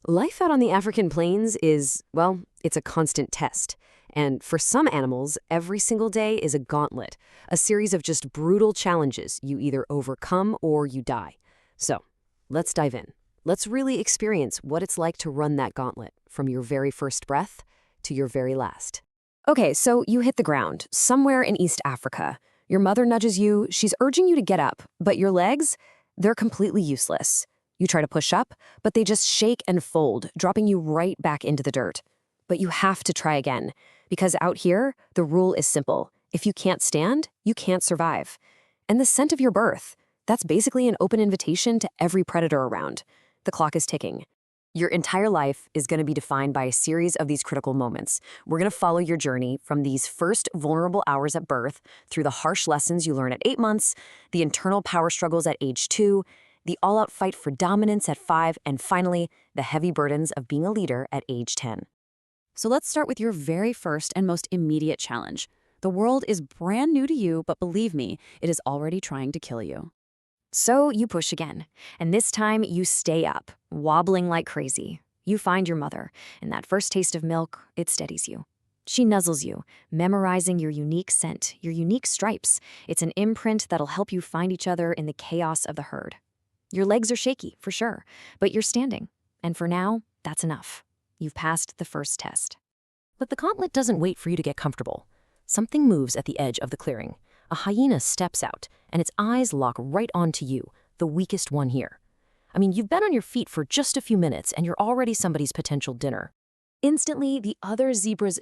Life out on the African plains is, well, it's a constant test. And for some animals, every single day is a gauntlet, a series of just brutal challenges you either overcome or you die. So, let's dive in. Let's really experience what it's like to run that gauntlet, from your very first breath to your very last. Okay, so you hit the ground, somewhere in East Africa. Your mother nudges you, she's urging you to get up, but your legs, they're completely useless. You try to push up, but they just shake and fold, dropping you right back into the dirt. But you have to try again, because out here, the rule is simple. If you can't stand, you can't survive. And the scent of your birth, that's basically an open invitation to every predator around. The clock is ticking. Your entire life is going to be defined by a series of these critical moments. We're going to follow your journey from these first vulnerable hours at birth, through the harsh lessons you learn at 8 months, the internal power struggles at age 2, the all-out fight for dominance at 5, and finally, the heavy burdens of being a leader at age 10. So let's start with your very first and most immediate challenge. The world is brand new to you, but believe me, it is already trying to kill you. So you push again, and this time you stay up, wobbling like crazy. You find your mother, and that first taste of milk, it steadies you. She nuzzles you, memorizing your unique scent, your unique stripes. It's an imprint that'll help you find each other in the chaos of the herd. Your legs are shaky, for sure, but you're standing. And for now, that's enough. You've passed the first test. But the gauntlet doesn't wait for you to get comfortable. Something moves at the edge of the clearing. A hyena steps out, and its eyes lock right onto you, the weakest one here. I mean, you've been on your feet for just a few minutes, and you're already somebody's potential dinner. Instantly, the other zebras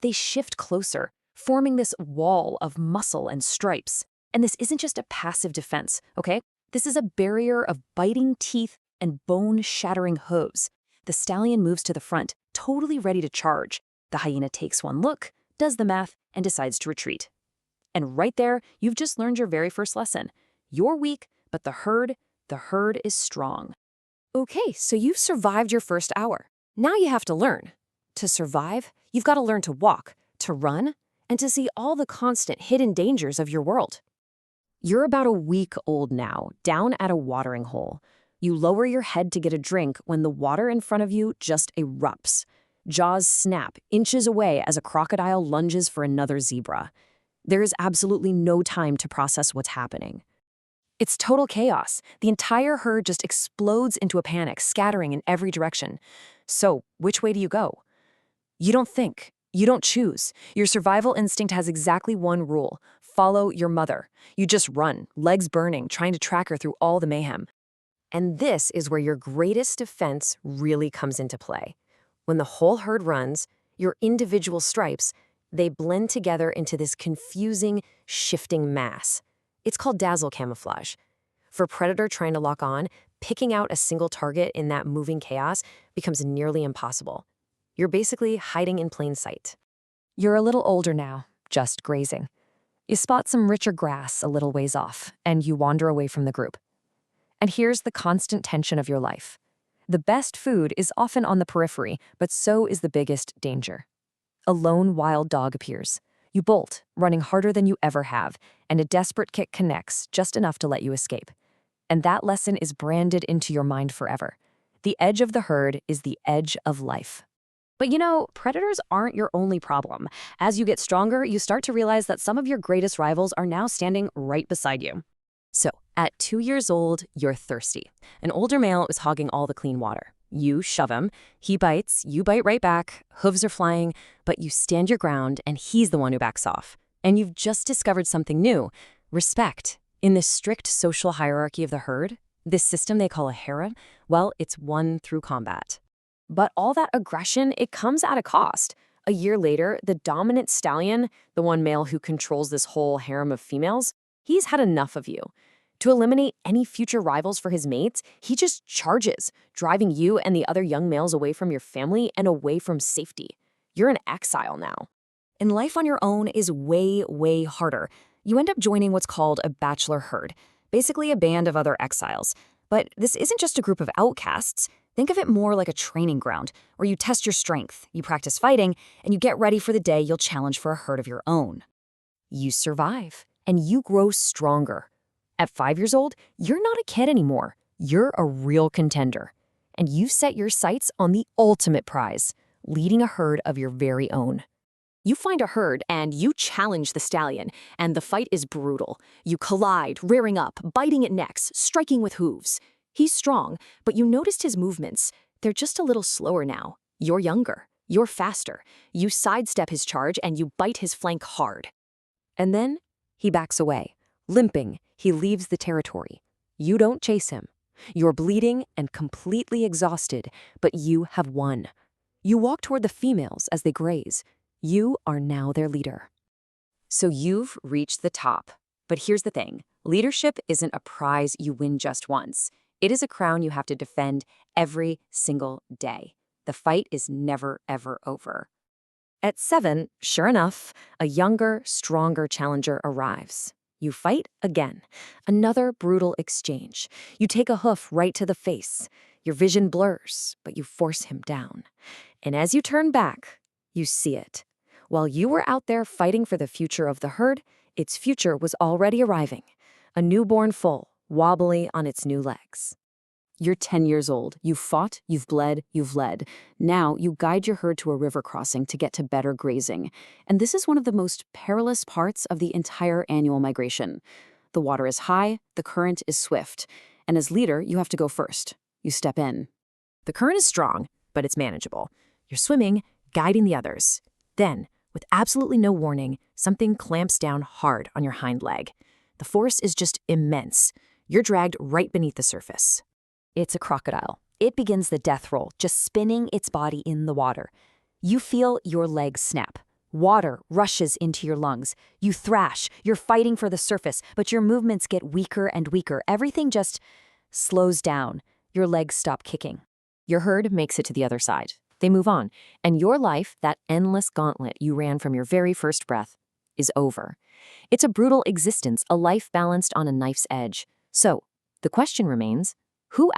they shift closer, forming this wall of muscle and stripes. And this isn't just a passive defense, okay? This is a barrier of biting teeth and bone-shattering hooves. The stallion moves to the front, totally ready to charge. The hyena takes one look, does the math, and decides to retreat. And right there, you've just learned your very first lesson. You're weak, but the herd is strong. Okay, so you've survived your first hour. Now you have to learn. To survive, you've got to learn to walk, to run, and to see all the constant hidden dangers of your world. You're about a week old now, down at a watering hole. You lower your head to get a drink when the water in front of you just erupts. Jaws snap, inches away as a crocodile lunges for another zebra. There is absolutely no time to process what's happening. It's total chaos. The entire herd just explodes into a panic, scattering in every direction. So, which way do you go? You don't think. You don't choose. Your survival instinct has exactly one rule: follow your mother. You just run, legs burning, trying to track her through all the mayhem. And this is where your greatest defense really comes into play. When the whole herd runs, your individual stripes, they blend together into this confusing, shifting mass. It's called dazzle camouflage. For a predator trying to lock on, picking out a single target in that moving chaos becomes nearly impossible. You're basically hiding in plain sight. You're a little older now, just grazing. You spot some richer grass a little ways off, and you wander away from the group. And here's the constant tension of your life. The best food is often on the periphery, but so is the biggest danger. A lone wild dog appears. You bolt, running harder than you ever have, and a desperate kick connects just enough to let you escape. And that lesson is branded into your mind forever. The edge of the herd is the edge of life. But predators aren't your only problem. As you get stronger, you start to realize that some of your greatest rivals are now standing right beside you. So, at 2 years old, you're thirsty. An older male is hogging all the clean water. You shove him, he bites, you bite right back, hooves are flying, but you stand your ground and he's the one who backs off. And you've just discovered something new: respect. In this strict social hierarchy of the herd, this system they call a harem, well, it's won through combat. But all that aggression, it comes at a cost. A year later, the dominant stallion, the one male who controls this whole harem of females, he's had enough of you. To eliminate any future rivals for his mates, he just charges, driving you and the other young males away from your family and away from safety. You're in exile now. And life on your own is way, way harder. You end up joining what's called a bachelor herd, basically a band of other exiles. But this isn't just a group of outcasts. Think of it more like a training ground, where you test your strength, you practice fighting, and you get ready for the day you'll challenge for a herd of your own. You survive, and you grow stronger. At 5 years old, you're not a kid anymore. You're a real contender. and you set your sights on the ultimate prize, leading a herd of your very own. You find a herd and you challenge the stallion, and the fight is brutal. You collide, rearing up, biting at necks, striking with hooves. He's strong, but you noticed his movements. They're just a little slower now. You're younger. You're faster. You sidestep his charge and you bite his flank hard. And then he backs away. Limping, he leaves the territory. You don't chase him. You're bleeding and completely exhausted, but you have won. You walk toward the females as they graze. You are now their leader. So you've reached the top. But here's the thing. Leadership isn't a prize you win just once. It is a crown you have to defend every single day. The fight is never, ever over. At 7, sure enough, a younger, stronger challenger arrives. You fight again. Another brutal exchange. You take a hoof right to the face. Your vision blurs, but you force him down. And as you turn back, you see it. While you were out there fighting for the future of the herd, its future was already arriving. A newborn foal, wobbly on its new legs. You're 10 years old. You've fought, you've bled, you've led. Now you guide your herd to a river crossing to get to better grazing. And this is one of the most perilous parts of the entire annual migration. The water is high, the current is swift. And as leader, you have to go first. You step in. The current is strong, but it's manageable. You're swimming, guiding the others. Then, with absolutely no warning, something clamps down hard on your hind leg. The force is just immense. You're dragged right beneath the surface. It's a crocodile. It begins the death roll, just spinning its body in the water. You feel your legs snap. Water rushes into your lungs. You thrash. You're fighting for the surface, but your movements get weaker and weaker. Everything just slows down. Your legs stop kicking. Your herd makes it to the other side. They move on, and your life, that endless gauntlet you ran from your very first breath, is over. It's a brutal existence, a life balanced on a knife's edge. So, the question remains,